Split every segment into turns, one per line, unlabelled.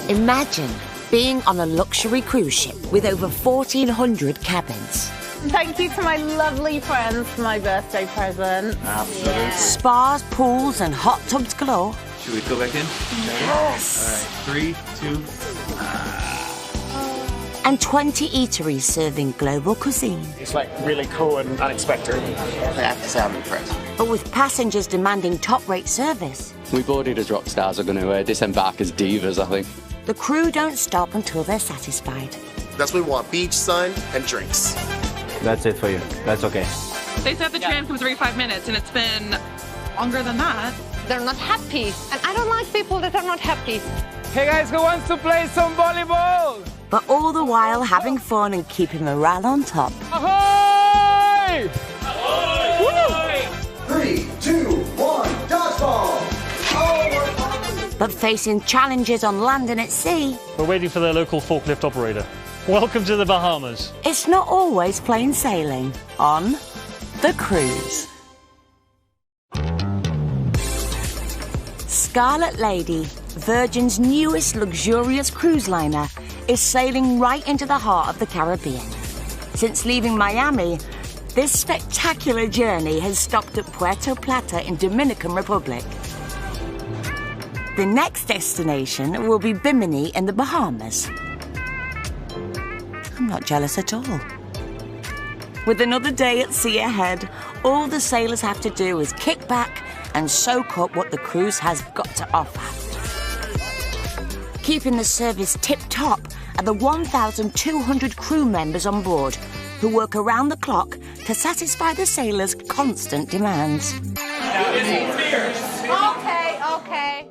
Imagine being on a luxury cruise ship with over 1,400 cabins.
Thank you to my lovely friends for my birthday present.
Absolutely.
Yeah.
Spas, pools and hot tubs galore.
Should we go back in?
Yes!
All right, 3, 2...
And 20 eateries serving global cuisine.
It's like really cool and unexpected.
I have to say I'm impressed.
But with passengers demanding top-rate service.
We boarded as rock stars are going to disembark as divas, I think.
The crew don't stop until they're satisfied.
That's what we want, beach, sun, and drinks.
That's it for you. That's okay.
They said the tram comes every 5 minutes, and it's been longer than that.
They're not happy. And I don't like people that are not happy.
Hey guys, who wants to play some volleyball?
But all the while having fun and keeping morale on top.
Ahoy!
Ahoy! 3, 2, 1, dodgeball!
But facing challenges on land and at sea.
We're waiting for their local forklift operator. Welcome to the Bahamas.
It's not always plain sailing on the cruise. Scarlet Lady, Virgin's newest luxurious cruise liner, is sailing right into the heart of the Caribbean. Since leaving Miami, this spectacular journey has stopped at Puerto Plata in Dominican Republic. The next destination will be Bimini in the Bahamas. I'm not jealous at all. With another day at sea ahead, all the sailors have to do is kick back and soak up what the cruise has got to offer. Keeping the service tip-top are the 1,200 crew members on board who work around the clock to satisfy the sailors' constant demands.
Okay.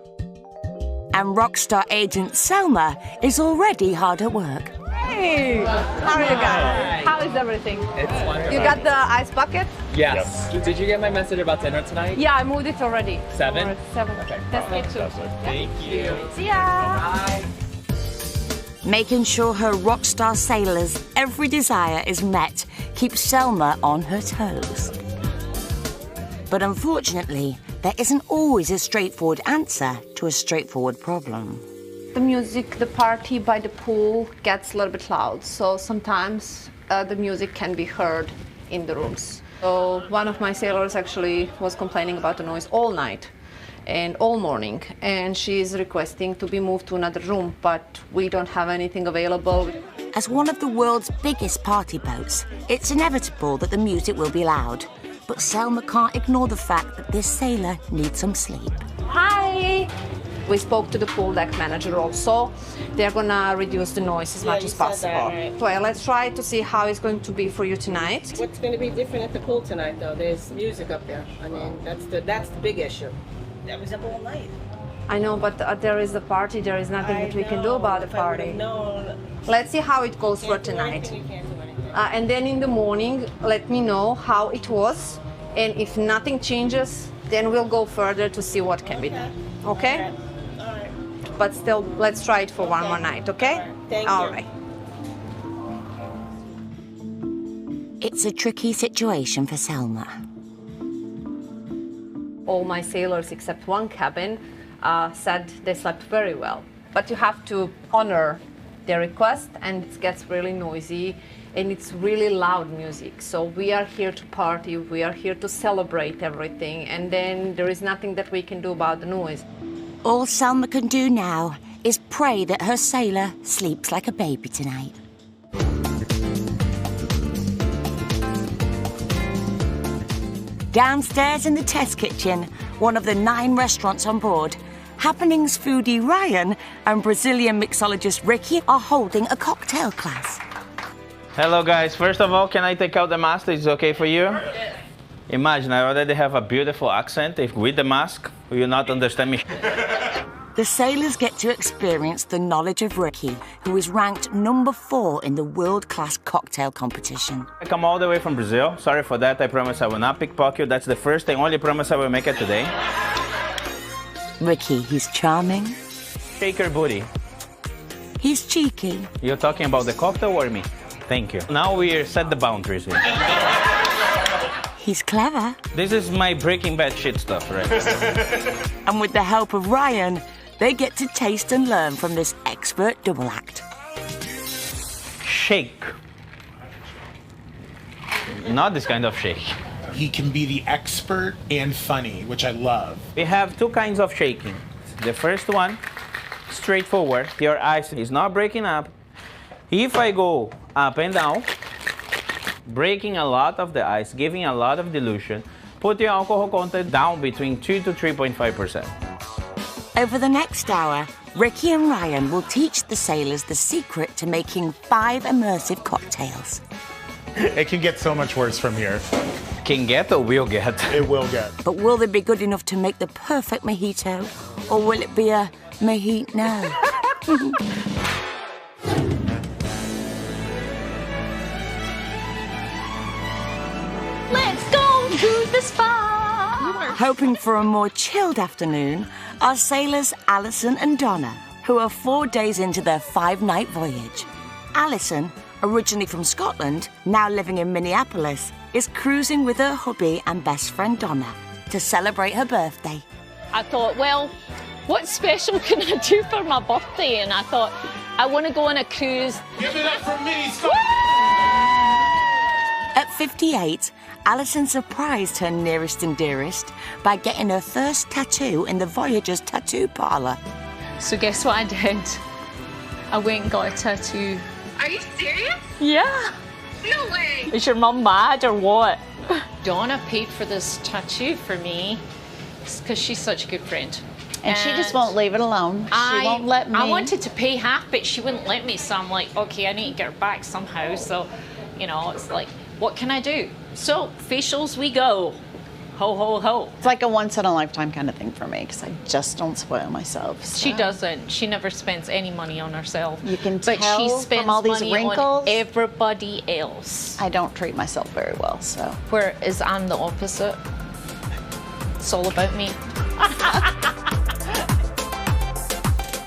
And rockstar agent Selma is already hard at work.
Hey, how are you guys? How is everything?
It's wonderful.
You got the ice bucket?
Yes. Did you get my message about dinner tonight?
Yeah, I moved it already.
7?
7.
Okay.
That's me too.
Thank you.
See ya.
Bye.
Making sure her rockstar sailors' every desire is met keeps Selma on her toes. But unfortunately, there isn't always a straightforward answer to a straightforward problem.
The music, the party by the pool gets a little bit loud, so sometimes the music can be heard in the rooms. So one of my sailors actually was complaining about the noise all night and all morning, and she's requesting to be moved to another room, but we don't have anything available.
As one of the world's biggest party boats, it's inevitable that the music will be loud. But Selma can't ignore the fact that this sailor needs some sleep.
Hi! We spoke to the pool deck manager also. They're gonna reduce the noise as much as possible.
That, right?
Well, let's try to see how it's going to be for you tonight.
What's going to be different at the pool tonight, though? There's music up there. I mean, that's the big issue. That was up all night.
I know, but there is a party. There is nothing that we can do about the party.
No.
Let's see how it goes for tonight. And then in the morning, let me know how it was. And if nothing changes, then we'll go further to see what can be done. Okay?
All right.
But still, let's try it for one more night, okay?
Thank you.
All right.
It's a tricky situation for Selma.
All my sailors, except one cabin, said they slept very well. But you have to honor their request, and it gets really noisy, and it's really loud music. So we are here to party, we are here to celebrate everything, and then there is nothing that we can do about the noise.
All Selma can do now is pray that her sailor sleeps like a baby tonight. Downstairs in the test kitchen, one of the 9 restaurants on board, Happenings foodie Ryan and Brazilian mixologist Ricky are holding a cocktail class.
Hello guys, first of all, can I take out the mask? Is it okay for you? Yes. Imagine, I already have a beautiful accent. If with the mask, you will not understand me.
The sailors get to experience the knowledge of Ricky, who is ranked number 4 in the world-class cocktail competition.
I come all the way from Brazil. Sorry for that, I promise I will not pickpocket you. That's the first and only promise I will make it today.
Ricky, he's charming.
Shake your booty.
He's cheeky.
You're talking about the cocktail or me? Thank you. Now we set the boundaries here.
He's clever.
This is my Breaking Bad shit stuff, right?
And with the help of Ryan, they get to taste and learn from this expert double act.
Shake. Not this kind of shake.
He can be the expert and funny, which I love.
We have two kinds of shaking. The first one, straightforward. Your ice is not breaking up. If I go up and down, breaking a lot of the ice, giving a lot of dilution, put your alcohol content down between 2 to 3.5%.
Over the next hour, Ricky and Ryan will teach the sailors the secret to making 5 immersive cocktails.
It can get so much worse from here.
Can get or will get?
It will get.
But will they be good enough to make the perfect mojito? Or will it be a mojito?
Let's go to the spa!
Hoping for a more chilled afternoon are sailors Alison and Donna, who are 4 days into their 5-night voyage. Alison, originally from Scotland, now living in Minneapolis, is cruising with her hubby and best friend Donna to celebrate her birthday.
I thought, well, what special can I do for my birthday? And I thought, I want to go on a cruise.
Give it up for me, Scott!
At 58, Alison surprised her nearest and dearest by getting her first tattoo in the Voyager's tattoo parlour.
So guess what I did? I went and got a tattoo.
Are you serious?
Yeah.
No way.
Is your mum mad or what? Donna paid for this tattoo for me because she's such a good friend.
And she just won't leave it alone. She won't let me.
I wanted to pay half, but she wouldn't let me. So I'm like, okay, I need to get her back somehow. So, you know, it's like, what can I do? So, facials we go. Ho, ho, ho.
It's like a once-in-a-lifetime kind of thing for me because I just don't spoil myself. So.
She doesn't. She never spends any money on herself.
You can
but
tell
she spends
from all these
money
wrinkles.
On everybody else.
I don't treat myself very well, so.
Whereas I'm the opposite. It's all about me.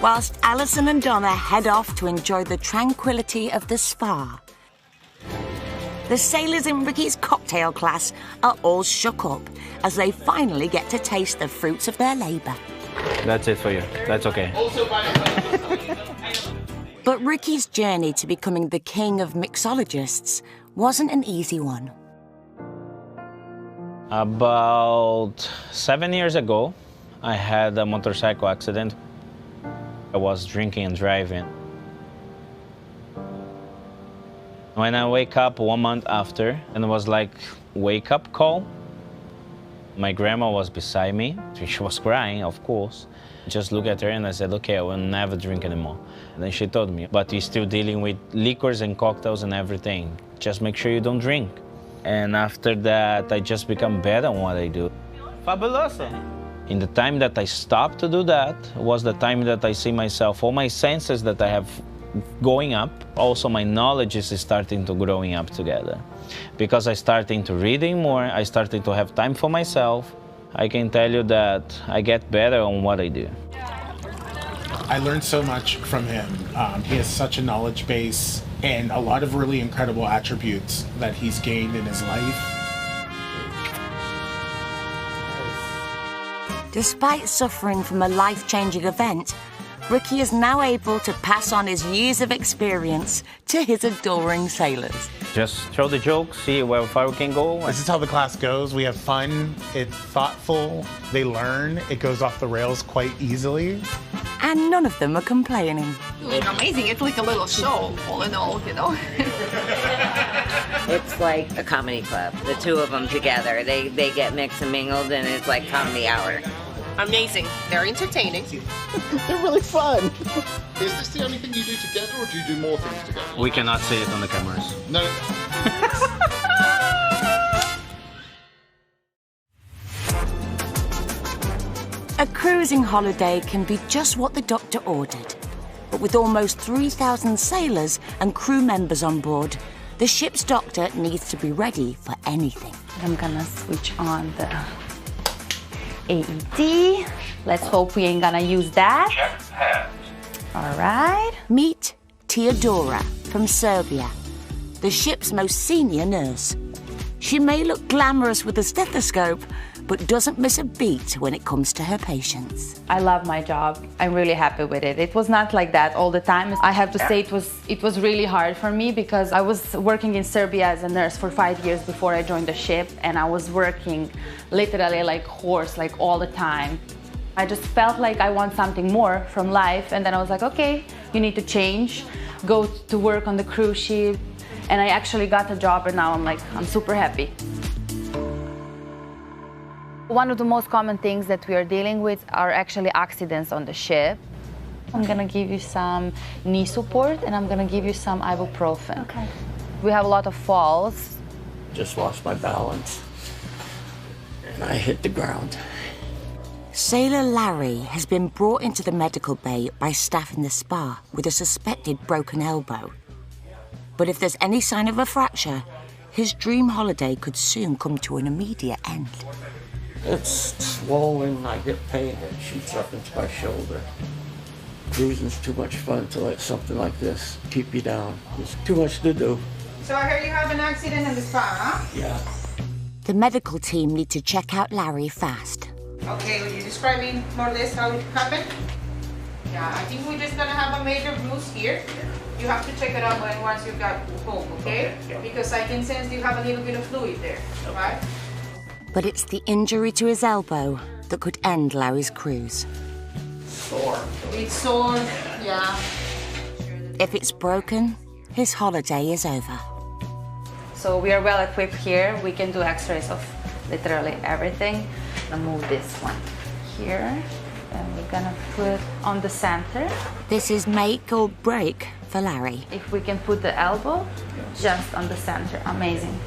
Whilst Alison and Donna head off to enjoy the tranquility of the spa, the sailors in Ricky's cocktail class are all shook up as they finally get to taste the fruits of their labour.
That's it for you. That's okay.
But Ricky's journey to becoming the king of mixologists wasn't an easy one.
About 7 years ago, I had a motorcycle accident. I was drinking and driving. When I wake up 1 month after, and it was like wake-up call, my grandma was beside me. She was crying, of course. Just look at her and I said, okay, I will never drink anymore. And then she told me, but you're still dealing with liquors and cocktails and everything. Just make sure you don't drink. And after that, I just become better on what I do. Fabuloso. In the time that I stopped to do that was the time that I see myself, all my senses that I have going up, also my knowledge is starting to growing up together. Because I starting to reading more, I starting to have time for myself. I can tell you that I get better on what I do.
I learned so much from him. He has such a knowledge base and a lot of really incredible attributes that he's gained in his life.
Despite suffering from a life-changing event, Ricky is now able to pass on his years of experience to his adoring sailors.
Just throw the jokes, see where far we can go.
This is how the class goes. We have fun, it's thoughtful, they learn, it goes off the rails quite easily.
And none of them are complaining.
It's amazing. It's like a little show, all in all, you know.
It's like a comedy club. The two of them together, they get mixed and mingled, and it's like comedy hour.
Amazing. They're entertaining.
They're really fun.
Is this the only thing you do together, or do you do more things together?
We cannot see it on the cameras.
No.
A cruising holiday can be just what the doctor ordered. But with almost 3,000 sailors and crew members on board, the ship's doctor needs to be ready for anything.
I'm gonna switch on the AED. Let's hope we ain't gonna use that. All right.
Meet Teodora from Serbia, the ship's most senior nurse. She may look glamorous with a stethoscope, but doesn't miss a beat when it comes to her patients.
I love my job. I'm really happy with it. It was not like that all the time. I have to say it was really hard for me because I was working in Serbia as a nurse for 5 years before I joined the ship, and I was working literally like horse, like all the time. I just felt like I want something more from life, and then I was like, okay, you need to change, go to work on the cruise ship, and I actually got a job, and now I'm super happy. One of the most common things that we are dealing with are actually accidents on the ship. I'm gonna give you some knee support, and I'm gonna give you some ibuprofen. Okay. We have a lot of falls.
Just lost my balance, and I hit the ground.
Sailor Larry has been brought into the medical bay by staff in the spa with a suspected broken elbow. But if there's any sign of a fracture, his dream holiday could soon come to an immediate end.
It's swollen, I get pain, it shoots up into my shoulder. Cruising's too much fun to let something like this keep you down. There's too much to do.
So I heard you have an accident in the spa, huh?
Yeah.
The medical team need to check out Larry fast.
Okay, will you describe me more or less how it happened? Yeah, I think we're just gonna have a major bruise here. You have to check it out once you got home, okay? Because I can sense you have a little bit of fluid there, right?
But it's the injury to his elbow that could end Larry's cruise.
Sore.
It's sore, yeah.
If it's broken, his holiday is over.
So we are well equipped here. We can do x-rays of literally everything. I'm gonna move this one here, and we're gonna put on the center.
This is make or break for Larry.
If we can put the elbow just on the center, amazing.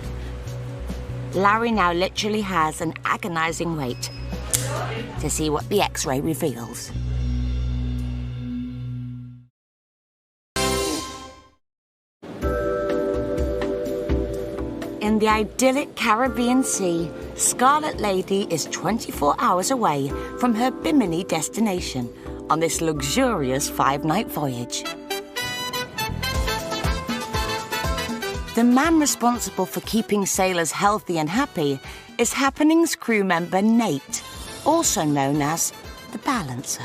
Larry now literally has an agonizing wait to see what the x-ray reveals. In the idyllic Caribbean Sea, Scarlet Lady is 24 hours away from her Bimini destination on this luxurious 5-night voyage. The man responsible for keeping sailors healthy and happy is Happening's crew member Nate, also known as the Balancer.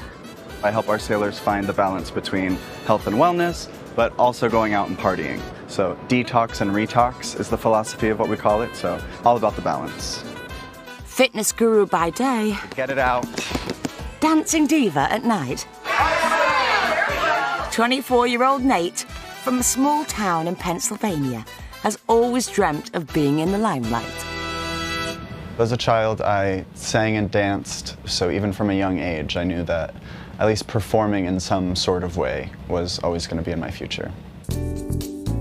I help our sailors find the balance between health and wellness, but also going out and partying. So detox and retox is the philosophy of what we call it, so all about the balance.
Fitness guru by day.
Get it out.
Dancing diva at night. 24-year-old Nate, from a small town in Pennsylvania, has always dreamt of being in the limelight.
As a child, I sang and danced, so even from a young age, I knew that at least performing in some sort of way was always going to be in my future.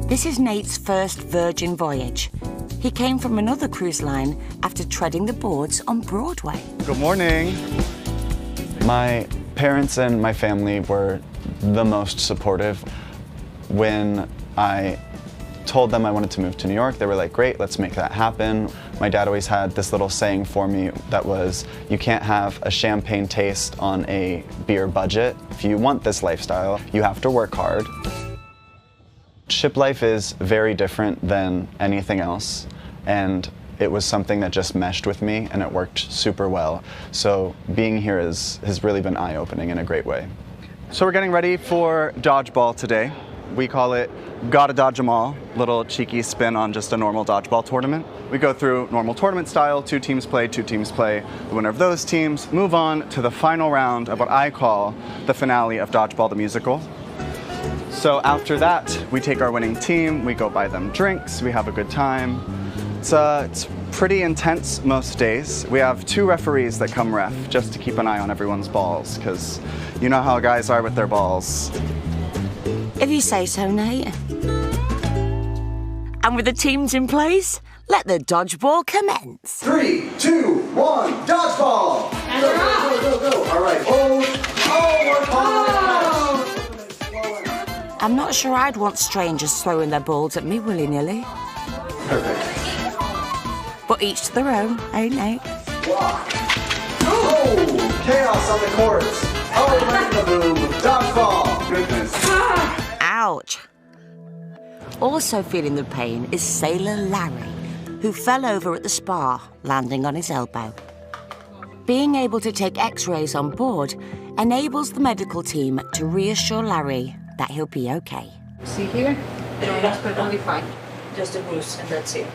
This is Nate's first Virgin voyage. He came from another cruise line after treading the boards on Broadway.
Good morning. My parents and my family were the most supportive. When I told them I wanted to move to New York, they were like, great, let's make that happen. My dad always had this little saying for me that was, you can't have a champagne taste on a beer budget. If you want this lifestyle, you have to work hard. Ship life is very different than anything else, and it was something that just meshed with me, and it worked super well. So being here has really been eye-opening in a great way. So we're getting ready for dodgeball today. We call it Gotta Dodge 'em All, little cheeky spin on just a normal dodgeball tournament. We go through normal tournament style, 2 teams play, 2 teams play. The winner of those teams move on to the final round of what I call the finale of Dodgeball the Musical. So after that, we take our winning team, we go buy them drinks, we have a good time. It's pretty intense most days. We have 2 referees that come ref just to keep an eye on everyone's balls, because you know how guys are with their balls.
If you say so, Nate. And with the teams in place, let the dodgeball commence.
3, 2, 1, dodgeball! Go, go, go, go, go. All right, hold. Oh, we're calling it.
I'm not sure I'd want strangers throwing their balls at me willy-nilly.
Perfect.
But each to their own, eh, Nate?
Block. Oh, chaos on the court. Oh, right in the boom. Dodgeball. Goodness.
Ouch. Also feeling the pain is Sailor Larry, who fell over at the spa, landing on his elbow. being able to take x-rays on board enables the medical team to reassure Larry that he'll be okay.
See here? Only fine. Just a bruise and that's it.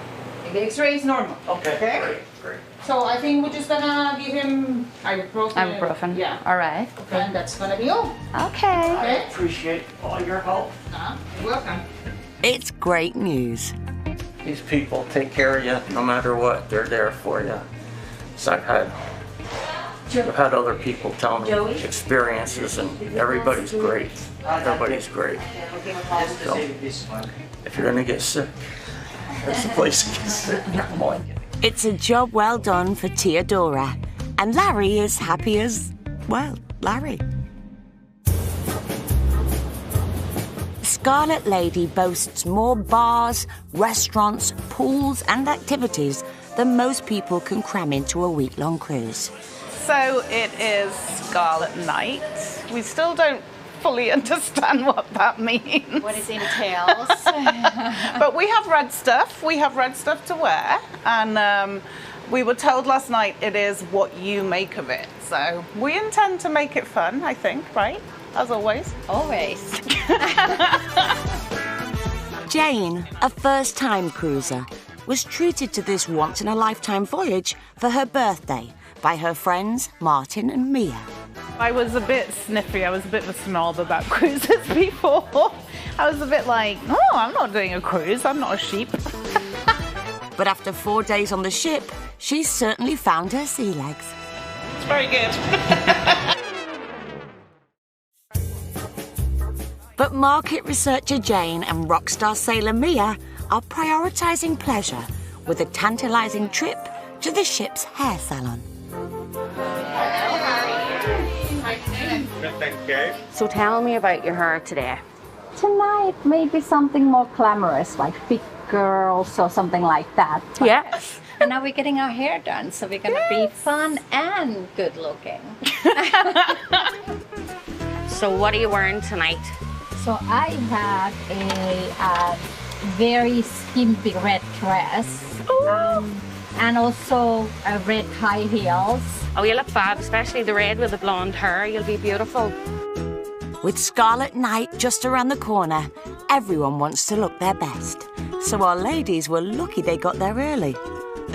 The x-ray is normal. Okay. Great. So I think we're just gonna give him ibuprofen.
Ibuprofen.
Yeah.
All right.
Okay. And that's gonna be all.
Okay.
I appreciate all your help.
You're welcome.
It's great news.
These people take care of you no matter what. They're there for you. So I've had other people tell me experiences, and everybody's great. Everybody's great. So, if you're gonna get sick, that's the place to get sick. Come on.
It's a job well done for Teodora, and Larry is happy as, well, Larry. Scarlet Lady boasts more bars, restaurants, pools and activities than most people can cram into a week-long cruise.
So it is Scarlet Night. We still don't fully understand what that means.
What it entails.
But we have red stuff. We have red stuff to wear. And we were told last night it is what you make of it. So we intend to make it fun, I think, right? As always.
Always.
Jane, a first-time cruiser, was treated to this once-in-a-lifetime voyage for her birthday by her friends Martin and Mia.
I was a bit sniffy. I was a bit of a snob about cruises before. I was a bit like, oh, I'm not doing a cruise. I'm not a sheep.
But after 4 days on the ship, she's certainly found her sea legs.
It's very good.
But market researcher Jane and rock star sailor Mia are prioritising pleasure with a tantalising trip to the ship's hair salon.
So tell me about your hair today.
Tonight, maybe something more glamorous, like big girls or something like that.
Yeah.
And now we're getting our hair done, so we're going to be fun and good looking.
So what are you wearing tonight?
So I have a very skimpy red dress. And also red high heels.
Oh, you look fab, especially the red with the blonde hair. You'll be beautiful.
With Scarlet Night just around the corner, everyone wants to look their best. So our ladies were lucky they got there early.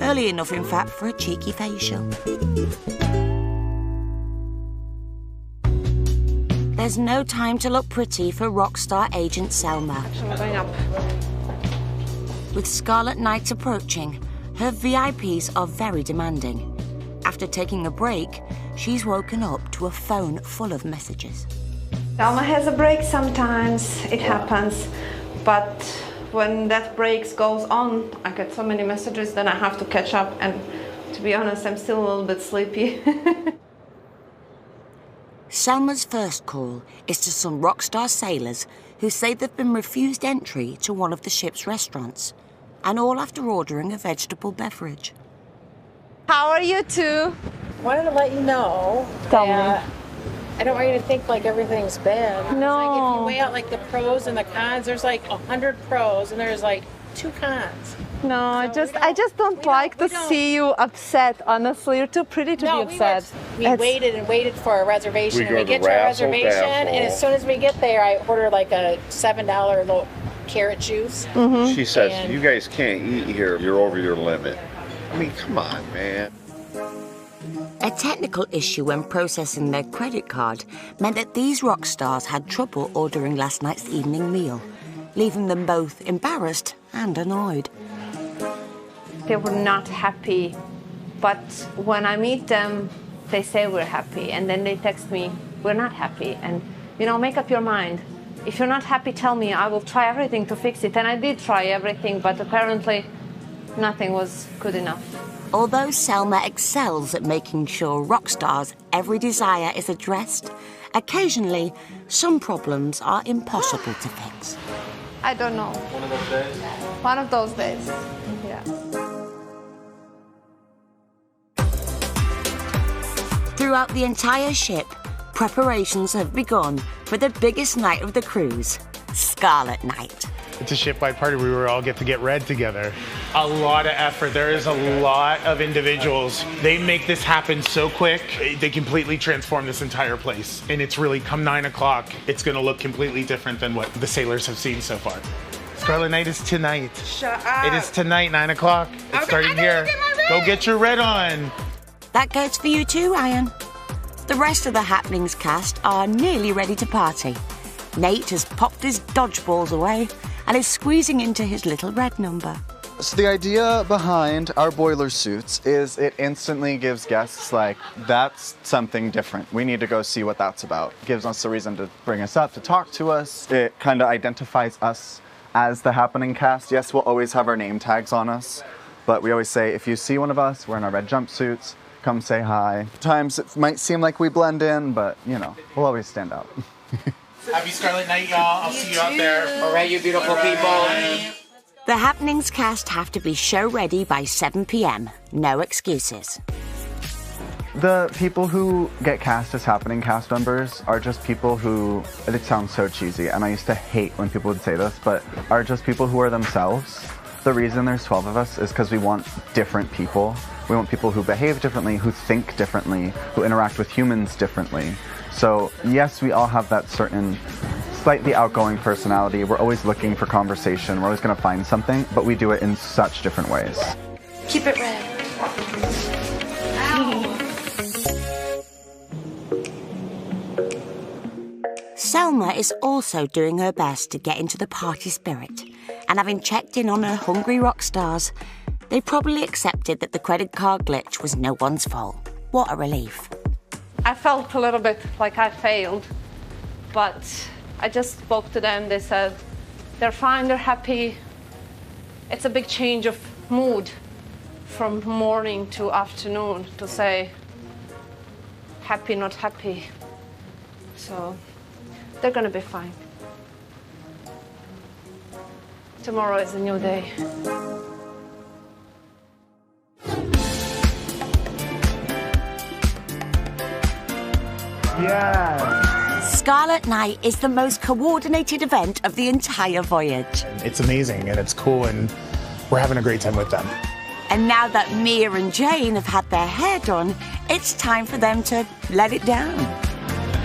Early enough, in fact, for a cheeky facial. There's no time to look pretty for rock star agent Selma.
Going up.
With Scarlet Night approaching, her VIPs are very demanding. After taking a break, she's woken up to a phone full of messages.
Selma has a break sometimes, it happens, but when that break goes on, I get so many messages that I have to catch up, and to be honest, I'm still a little bit sleepy.
Selma's first call is to some rock star sailors who say they've been refused entry to one of the ship's restaurants, and all after ordering a vegetable beverage.
How are you two?
Wanted to let you know that I don't want you to think like everything's bad.
No.
It's like if you weigh out like the pros and the cons, there's like 100 pros and there's like 2 cons.
No, I just don't like to see you upset, honestly. You're too pretty to be upset.
We waited and waited for a reservation, and we get to our reservation, and as soon as we get there, I order like a $7 little carrot juice.
Mm-hmm.
She says, you guys can't eat here, you're over your limit. I mean, come on, man.
A technical issue when processing their credit card meant that these rock stars had trouble ordering last night's evening meal, leaving them both embarrassed and annoyed.
They were not happy, but when I meet them, they say we're happy, and then they text me, we're not happy, and make up your mind. If you're not happy, tell me, I will try everything to fix it. And I did try everything, but apparently nothing was good enough.
Although Selma excels at making sure rock stars' every desire is addressed, occasionally some problems are impossible to fix.
I don't know.
One of those days?
One of those days, yeah.
Throughout the entire ship, preparations have begun for the biggest night of the cruise, Scarlet Night.
It's a ship-wide party where we all get to get red together. A lot of effort. There is a lot of individuals. They make this happen so quick. They completely transform this entire place. And it's really, come 9 o'clock, it's gonna look completely different than what the sailors have seen so far. Scarlet Night is tonight.
Shut up.
It is tonight, 9 o'clock. It's starting here. Go get your red on.
That goes for you too, Ryan. The rest of the Happenings cast are nearly ready to party. Nate has popped his dodgeballs away and is squeezing into his little red number.
So the idea behind our boiler suits is it instantly gives guests like, that's something different. We need to go see what that's about. Gives us a reason to bring us up, to talk to us. It kind of identifies us as the Happening cast. Yes, we'll always have our name tags on us, but we always say, if you see one of us, we're in our red jumpsuits, come say hi. Times it might seem like we blend in, but you know, we'll always stand out.
Happy Scarlet Night, y'all. I'll see you out there.
All right, you beautiful people.
The Happenings cast have to be show ready by 7 p.m. No excuses.
The people who get cast as Happening cast members are just people who, it sounds so cheesy, and I used to hate when people would say this, but are just people who are themselves. The reason there's 12 of us is because we want different people. We want people who behave differently, who think differently, who interact with humans differently. So yes, we all have that certain slightly outgoing personality. We're always looking for conversation. We're always going to find something, but we do it in such different ways.
Keep it red.
Selma is also doing her best to get into the party spirit, and having checked in on her hungry rock stars, they probably accepted that the credit card glitch was no one's fault. What a relief.
I felt a little bit like I failed, but I just spoke to them. They said they're fine, they're happy. It's a big change of mood from morning to afternoon to say happy, not happy. So they're gonna be fine. Tomorrow is a new day.
Yeah.
Scarlet Night is the most coordinated event of the entire voyage.
It's amazing and it's cool and we're having a great time with them.
And now that Mia and Jane have had their hair done, it's time for them to let it down.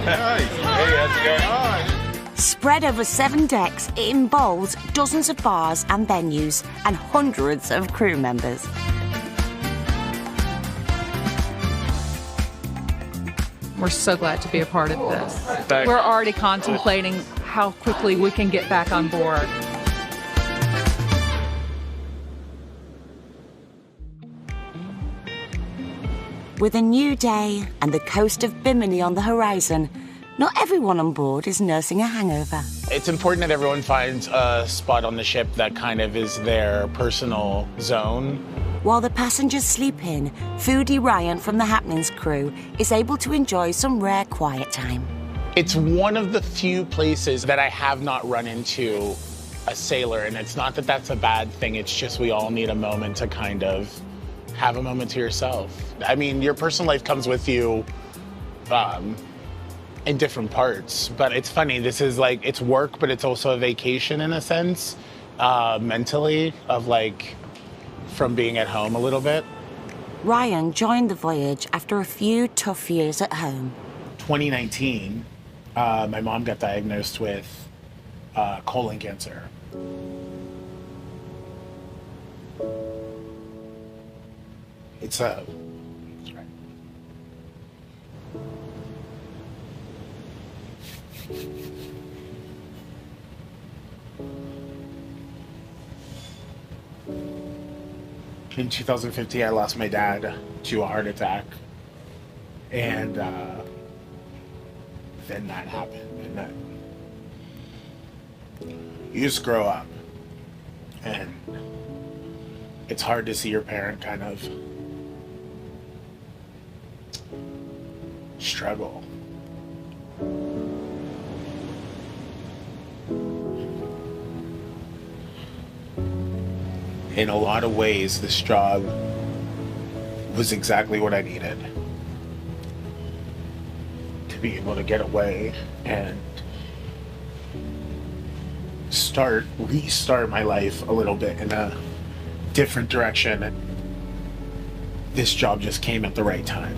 Hey, how's it going?
Spread over 7 decks, it involves dozens of bars and venues and hundreds of crew members.
We're so glad to be a part of this. We're already contemplating how quickly we can get back on board.
With a new day and the coast of Bimini on the horizon, not everyone on board is nursing a hangover.
It's important that everyone finds a spot on the ship that kind of is their personal zone.
While the passengers sleep in, foodie Ryan from the Happenings crew is able to enjoy some rare quiet time.
It's one of the few places that I have not run into a sailor, and it's not that that's a bad thing, it's just we all need a moment to kind of have a moment to yourself. I mean, your personal life comes with you in different parts, but it's funny, this is like, it's work, but it's also a vacation in a sense, mentally, of like, from being at home a little bit.
Ryan joined the voyage after a few tough years at home.
2019, my mom got diagnosed with colon cancer. It's a... Sorry. In 2015, I lost my dad to a heart attack. And then that happened. And you just grow up. And it's hard to see your parent kind of struggle. In a lot of ways, this job was exactly what I needed. To be able to get away and restart my life a little bit in a different direction. This job just came at the right time.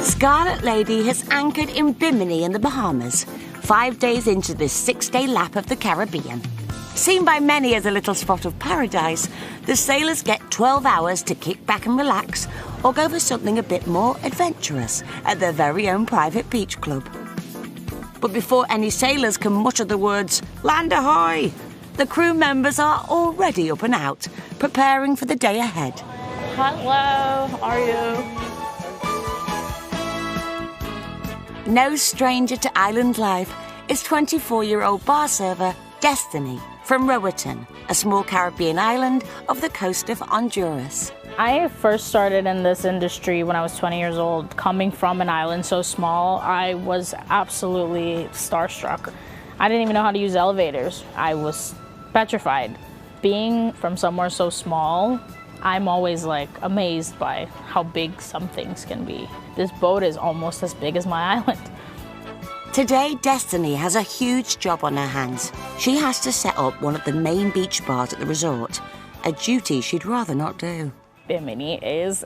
Scarlet Lady has anchored in Bimini in the Bahamas, 5 days into this 6-day lap of the Caribbean. Seen by many as a little spot of paradise, the sailors get 12 hours to kick back and relax or go for something a bit more adventurous at their very own private beach club. But before any sailors can mutter the words, "Land ahoy!" the crew members are already up and out, preparing for the day ahead.
Hello, how are you?
No stranger to island life is 24-year-old bar server Destiny from Roatan, a small Caribbean island off the coast of Honduras.
I first started in this industry when I was 20 years old. Coming from an island so small, I was absolutely starstruck. I didn't even know how to use elevators. I was petrified. Being from somewhere so small, I'm always like amazed by how big some things can be. This boat is almost as big as my island.
Today, Destiny has a huge job on her hands. She has to set up one of the main beach bars at the resort, a duty she'd rather not do.
Bimini is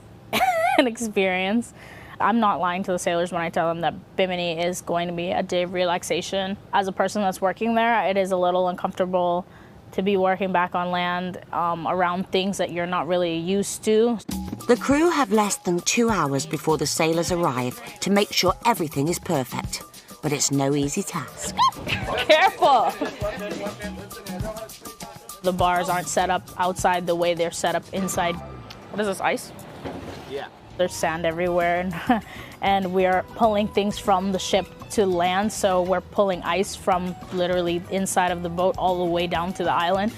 an experience. I'm not lying to the sailors when I tell them that Bimini is going to be a day of relaxation. As a person that's working there, it is a little uncomfortable to be working back on land around things that you're not really used to.
The crew have less than 2 hours before the sailors arrive to make sure everything is perfect. But it's no easy task.
Careful! The bars aren't set up outside the way they're set up inside. What is this, ice?
Yeah.
There's sand everywhere, and we are pulling things from the ship to land, so we're pulling ice from literally inside of the boat all the way down to the island.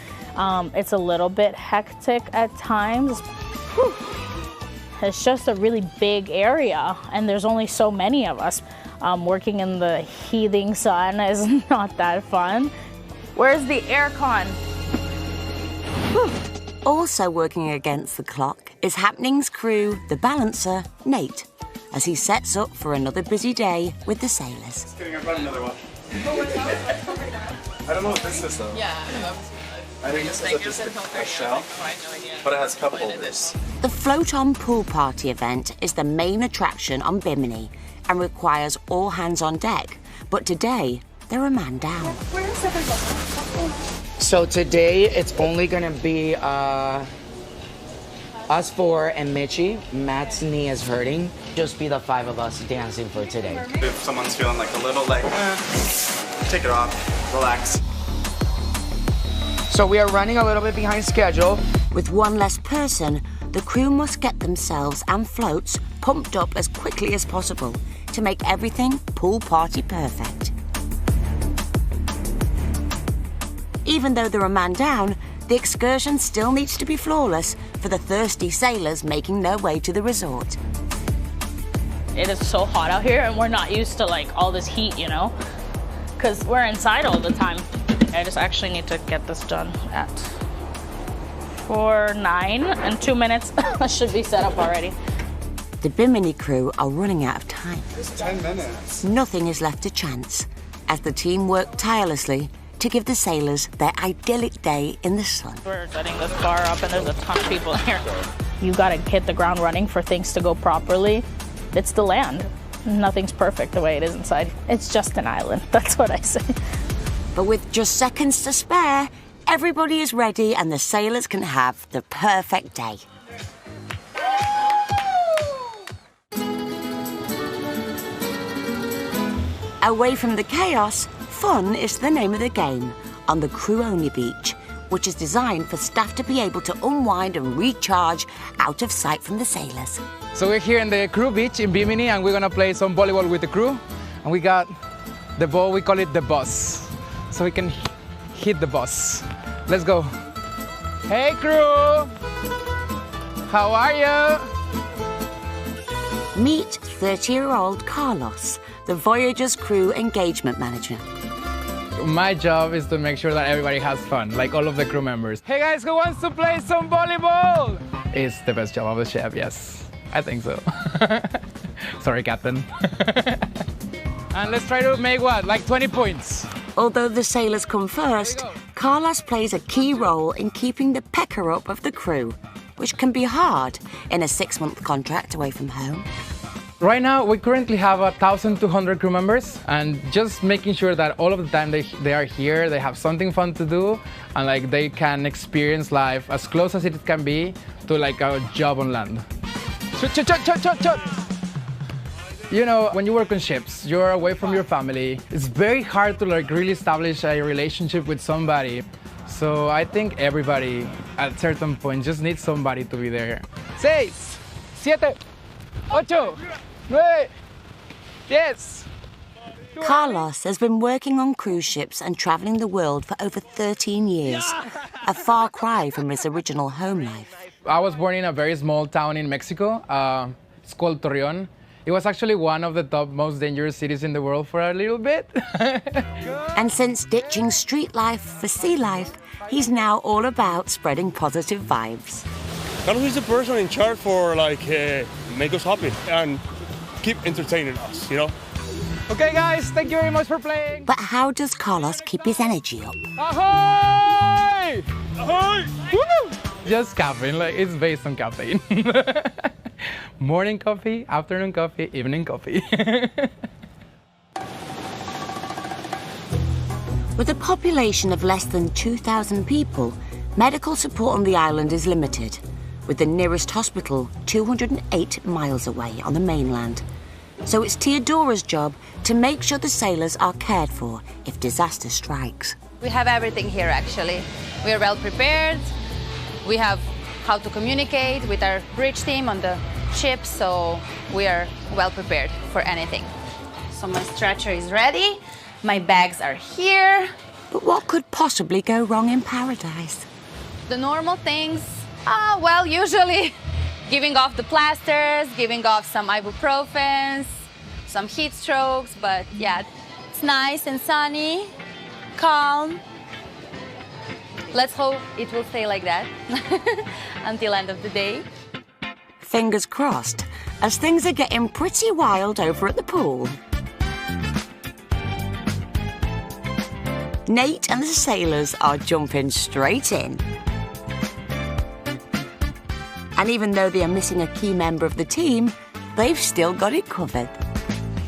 It's a little bit hectic at times. Whew. It's just a really big area, and there's only so many of us. Working in the heating sun is not that fun. Where's the aircon?
Also working against the clock is Happening's crew, the balancer, Nate, as he sets up for another busy day with the sailors.
Just kidding, I brought another one. I don't know what this is though. Yeah, I think this is just a shell, but it has cup holders.
The float-on pool party event is the main attraction on Bimini and requires all hands on deck. But today, they're a man down.
Where is everyone? So today, it's only gonna be us four and Mitchie. Matt's knee is hurting. Just be the 5 of us dancing for today.
If someone's feeling like a little like, take it off, relax.
So we are running a little bit behind schedule.
With one less person, the crew must get themselves and floats pumped up as quickly as possible to make everything pool party perfect. Even though they're a man down, the excursion still needs to be flawless for the thirsty sailors making their way to the resort.
It is so hot out here, and we're not used to like all this heat, you know, because we're inside all the time. I just actually need to get this done at 4:09 in 2 minutes. I should be set up already.
The Bimini crew are running out of time.
It's 10 minutes.
Nothing is left to chance as the team work tirelessly to give the sailors their idyllic day in the sun.
We're setting this bar up and there's a ton of people here. You gotta hit the ground running for things to go properly. It's the land. Nothing's perfect the way it is inside. It's just an island, that's what I say.
But with just seconds to spare, everybody is ready and the sailors can have the perfect day. Away from the chaos, fun is the name of the game on the crew-only beach, which is designed for staff to be able to unwind and recharge out of sight from the sailors.
So we're here in the crew beach in Bimini and we're gonna play some volleyball with the crew. And we got the ball, we call it the bus. So we can hit the bus. Let's go. Hey crew! How are you?
Meet 30-year-old Carlos, the Voyager's crew engagement manager.
My job is to make sure that everybody has fun, like all of the crew members. Hey guys, who wants to play some volleyball? It's the best job of the chef, yes. I think so. Sorry, Captain. And let's try to make what, like 20 points?
Although the sailors come first, Carlos plays a key role in keeping the pecker up of the crew, which can be hard in a 6-month contract away from home.
Right now, we currently have 1,200 crew members, and just making sure that all of the time they are here, they have something fun to do, and like they can experience life as close as it can be to like a job on land. You know, when you work on ships, you're away from your family. It's very hard to like really establish a relationship with somebody. So I think everybody at a certain point just needs somebody to be there. 6, 7, 8, 9, 10.
Carlos has been working on cruise ships and travelling the world for over 13 years, a far cry from his original home life.
I was born in a very small town in Mexico. It's called Torreon. It was actually one of the top most dangerous cities in the world for a little bit.
And since ditching street life for sea life, he's now all about spreading positive vibes.
Carlos is the person in charge for like make us happy and keep entertaining us, you know?
Okay guys, thank you very much for playing.
But how does Carlos keep his energy up?
Ahoy! Ahoy! Woo! Just caffeine, like it's based on caffeine. Morning coffee, afternoon coffee, evening coffee.
With a population of less than 2,000 people, medical support on the island is limited, with the nearest hospital 208 miles away on the mainland. So it's Teodora's job to make sure the sailors are cared for if disaster strikes.
We have everything here, actually. We are well prepared. We have how to communicate with our bridge team on the ship, so we are well prepared for anything. So my stretcher is ready. My bags are here.
But what could possibly go wrong in paradise?
The normal things, well, usually giving off the plasters, giving off some ibuprofens, some heat strokes, but yeah, it's nice and sunny, calm. Let's hope it will stay like that until end of the day.
Fingers crossed, as things are getting pretty wild over at the pool. Nate and the sailors are jumping straight in. And even though they are missing a key member of the team, they've still got it covered.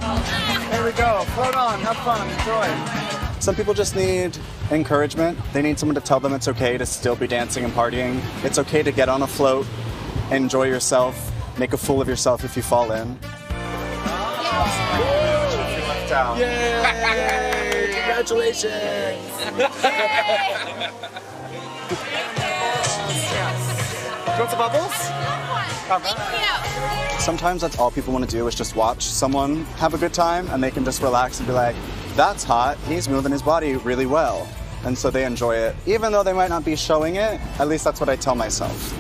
There we go. Float on, have fun, enjoy.
Some people just need encouragement. They need someone to tell them it's okay to still be dancing and partying. It's okay to get on a float, enjoy yourself, make a fool of yourself if you fall in.
Yay! Congratulations! You want some bubbles?
Sometimes that's all people want to do is just watch someone have a good time and they can just relax and be like, that's hot, he's moving his body really well. And so they enjoy it. Even though they might not be showing it, at least that's what I tell myself.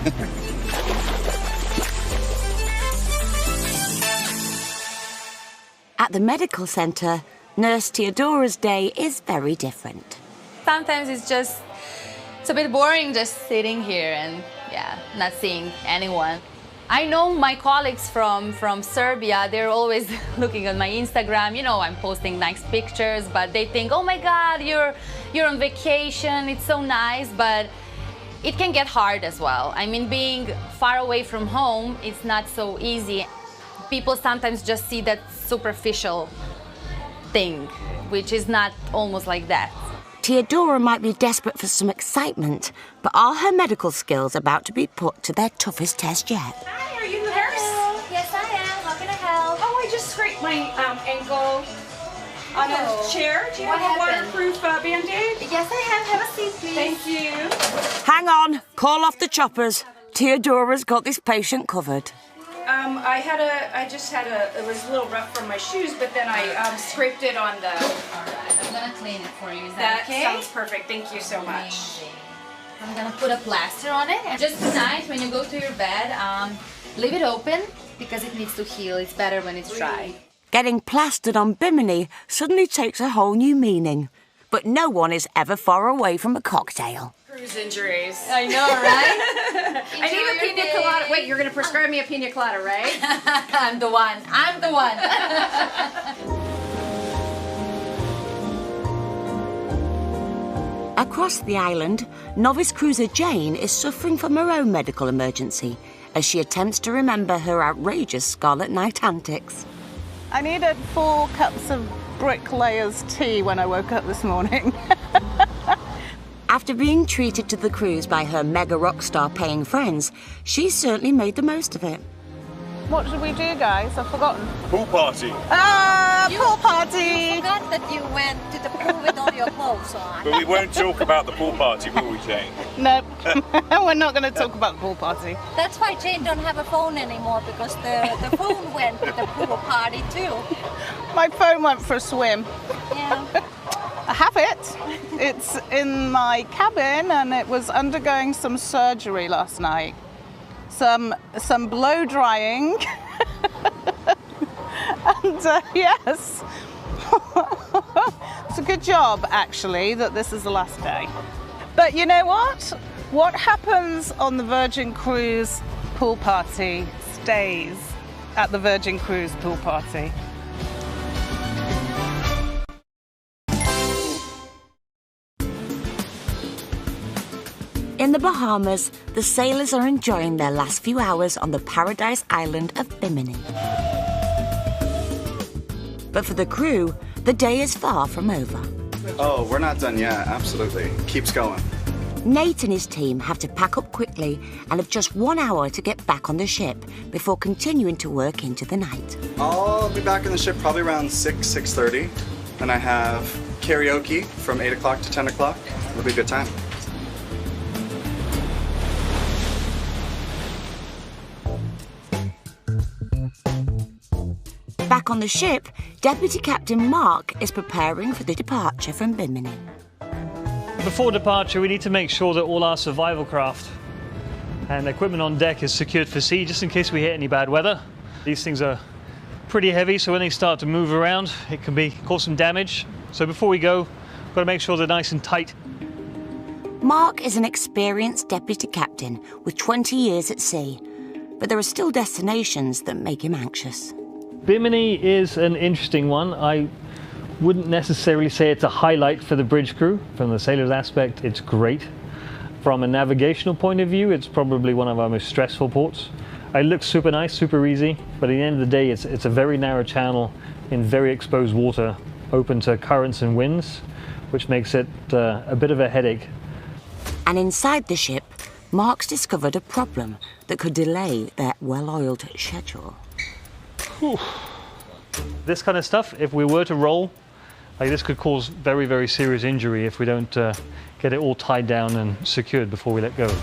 At the medical centre, Nurse Teodora's day is very different.
Sometimes it's a bit boring just sitting here and yeah, not seeing anyone. I know my colleagues from Serbia, they're always looking at my Instagram. You know, I'm posting nice pictures, but they think, oh my God, you're on vacation, it's so nice, but it can get hard as well. I mean, being far away from home, it's not so easy. People sometimes just see that superficial thing, which is not almost like that.
Teodora might be desperate for some excitement, but are her medical skills about to be put to their toughest test yet?
Hi, are you the nurse? Yes, I am. How can I help? Oh, I just scraped my ankle on a chair. Do you have a waterproof Band-Aid? Yes, I have. Have a seat, please. Thank you.
Hang on, call off the choppers. Teodora's got this patient covered.
It was a little rough from my shoes, but then I scraped it on the...
All right, I'm gonna clean it for you. Is that okay?
Sounds perfect. Thank you so much.
Amazing. I'm gonna put a plaster on it. And just tonight, when you go to your bed, leave it open because it needs to heal. It's better when it's dry.
Getting plastered on Bimini suddenly takes a whole new meaning. but no one is ever far away from a cocktail.
Cruise injuries.
I know, right?
I need a pina colada. Wait, you're going to prescribe me a pina colada, right?
I'm the one. I'm the one.
Across the island, novice cruiser Jane is suffering from her own medical emergency as she attempts to remember her outrageous Scarlet Night antics.
I needed 4 cups of bricklayer's tea when I woke up this morning.
After being treated to the cruise by her mega rock star paying friends, she certainly made the most of it.
What should we do, guys? I've forgotten.
Pool party.
Pool party!
You forgot that you went to the pool with all your clothes on.
But we won't talk about the pool party, will we, Jane?
No, we're not going to talk about the pool party.
That's why Jane don't have a phone anymore, because the phone went to the pool party too.
My phone went for a swim.
Yeah.
I have it. It's in my cabin and it was undergoing some surgery last night. Some blow drying. And yes. It's a good job actually that this is the last day. But you know what? What happens on the Virgin Cruise pool party stays at the Virgin Cruise pool party.
In the Bahamas, the sailors are enjoying their last few hours on the paradise island of Bimini. But for the crew, the day is far from over.
Oh, we're not done yet, absolutely. Keeps going.
Nate and his team have to pack up quickly and have just 1 hour to get back on the ship before continuing to work into the night.
I'll be back on the ship probably around 6:30. And I have karaoke from 8 o'clock to 10 o'clock. It'll be a good time.
Back on the ship, Deputy Captain Mark is preparing for the departure from Bimini.
Before departure, we need to make sure that all our survival craft and equipment on deck is secured for sea, just in case we hit any bad weather. These things are pretty heavy, so when they start to move around, it can cause some damage. So before we go, we've got to make sure they're nice and tight.
Mark is an experienced deputy captain with 20 years at sea, but there are still destinations that make him anxious.
Bimini is an interesting one. I wouldn't necessarily say it's a highlight for the bridge crew. From the sailor's aspect, it's great. From a navigational point of view, it's probably one of our most stressful ports. It looks super nice, super easy, but at the end of the day, it's a very narrow channel in very exposed water, open to currents and winds, which makes it a bit of a headache.
And inside the ship, Mark's discovered a problem that could delay their well-oiled schedule.
Whew. This kind of stuff, if we were to roll, this could cause very, very serious injury if we don't get it all tied down and secured before we let go.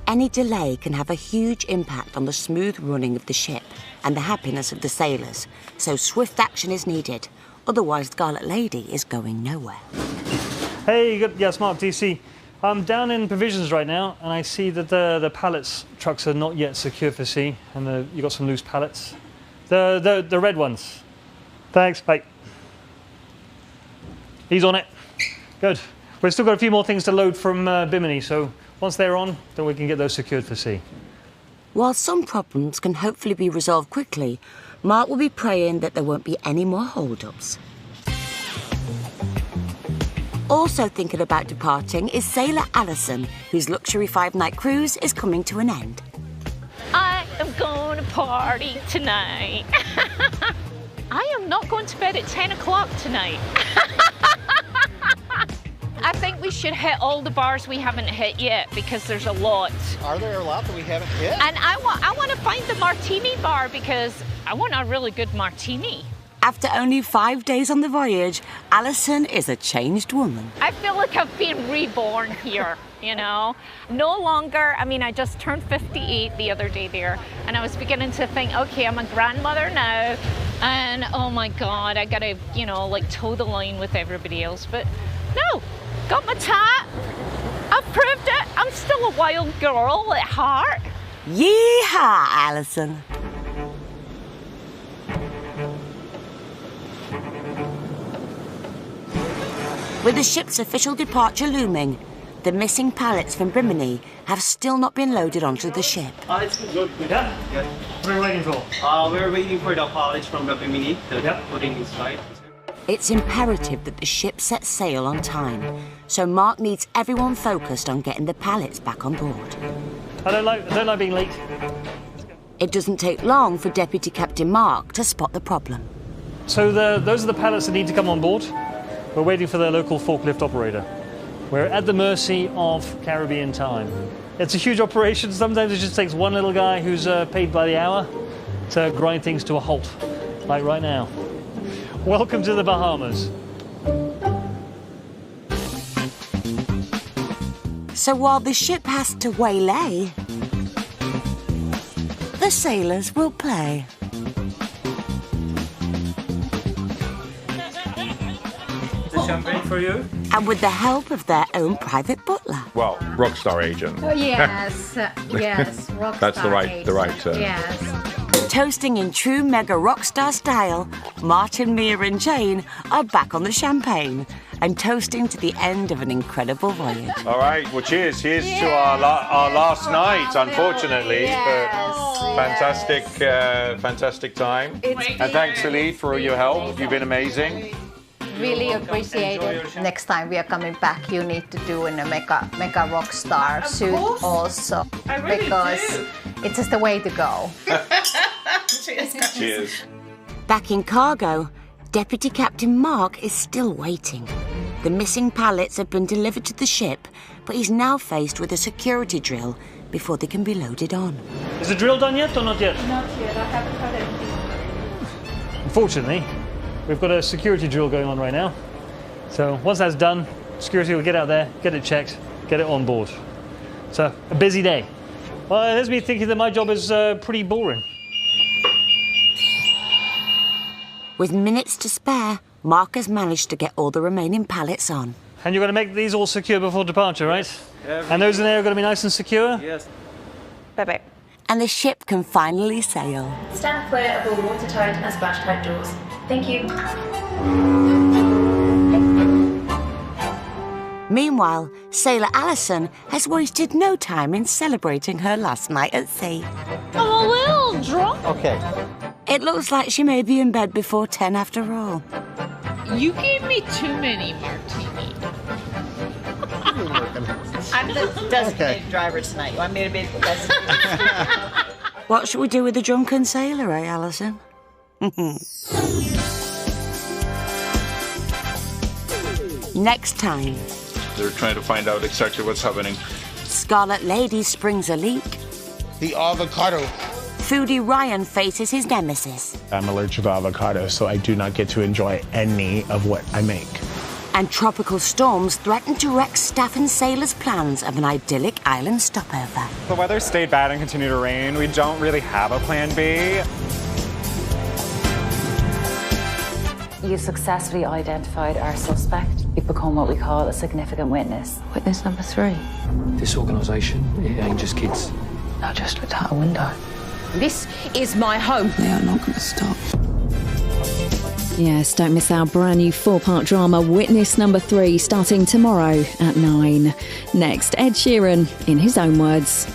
Any delay can have a huge impact on the smooth running of the ship and the happiness of the sailors, so swift action is needed. Otherwise, Scarlet Lady is going nowhere.
Hey, yes, Mark, DC. I'm down in provisions right now, and I see that the pallets trucks are not yet secure for sea, and you got some loose pallets. The red ones. Thanks, bye. He's on it. Good. We've still got a few more things to load from Bimini, so once they're on, then we can get those secured for sea.
While some problems can hopefully be resolved quickly, Mark will be praying that there won't be any more hold-ups. Also thinking about departing is sailor Alison, whose luxury 5-night cruise is coming to an end.
I am going to party tonight. I am not going to bed at 10 o'clock tonight. I think we should hit all the bars we haven't hit yet, because there's a lot.
Are there a lot that we haven't hit?
And I want to find the martini bar, because I want a really good martini.
After only 5 days on the voyage, Alison is a changed woman.
I feel like I've been reborn here, you know? No longer, I just turned 58 the other day there, and I was beginning to think, okay, I'm a grandmother now, and oh my God, I gotta, toe the line with everybody else. But no, got my tat, I've proved it, I'm still a wild girl at heart.
Yeehaw, Alison. With the ship's official departure looming, the missing pallets from Brimini have still not been loaded onto the ship.
It's good. Yeah? Yeah. What are we waiting for?
We're waiting for the pallets from the Brimini to put in inside.
It's imperative that the ship sets sail on time, so Mark needs everyone focused on getting the pallets back on board.
I don't like being late.
It doesn't take long for Deputy Captain Mark to spot the problem.
So those are the pallets that need to come on board. We're waiting for the local forklift operator. We're at the mercy of Caribbean time. It's a huge operation. Sometimes it just takes one little guy who's paid by the hour to grind things to a halt, like right now. Welcome to the Bahamas.
So while the ship has to waylay, the sailors will play.
The champagne for you.
And with the help of their own private butler.
Well, rockstar agent.
Oh, yes, yes, rockstar
That's the right term.
Yes.
Toasting in true mega rockstar style, Martin, Mia and Jane are back on the champagne and toasting to the end of an incredible voyage.
All right, well, cheers. Here's to our last night, unfortunately.
Yes.
But fantastic time. And thanks, Elite, for all your help. You've been amazing.
Really appreciate it. Next time we are coming back, you need to do in a mega rock star suit also, because it's just the way to go.
Cheers.
Back in cargo, Deputy Captain Mark is still waiting. The missing pallets have been delivered to the ship, but he's now faced with a security drill before they can be loaded on.
Is the drill done yet or not yet?
Not yet. I haven't had anything.
Unfortunately, we've got a security drill going on right now. So once that's done, security will get out there, get it checked, get it on board. So a busy day. Well, it has me thinking that my job is pretty boring.
With minutes to spare, Mark has managed to get all the remaining pallets on.
And you're going to make these all secure before departure, right? And those in there are going to be nice and secure?
Yes.
Bye-bye. And the ship can finally sail.
Stand clear of all watertight and splash-tight doors. Thank you.
Meanwhile, Sailor Alison has wasted no time in celebrating her last night at sea.
I'm a little drunk.
Okay. It looks like she may be in bed before 10 after all.
You gave me too many martinis.
I'm the designated driver tonight. You want me to be the designated?
What should we do with the drunken sailor, eh, Alison? Next time.
They're trying to find out exactly what's happening.
Scarlet Lady springs a leak.
The avocado.
Foodie Ryan faces his nemesis.
I'm allergic to avocado, so I do not get to enjoy any of what I make.
And tropical storms threaten to wreck staff and sailors' plans of an idyllic island stopover.
The weather stayed bad and continued to rain. We don't really have a plan B.
You successfully identified our suspect. You've become what we call a significant witness. Witness number 3.
This organisation, it ain't just kids.
I just looked out a window.
This is my home.
They are not going to stop.
Yes, don't miss our brand new 4-part drama, Witness number 3, starting tomorrow at 9. Next, Ed Sheeran, in his own words.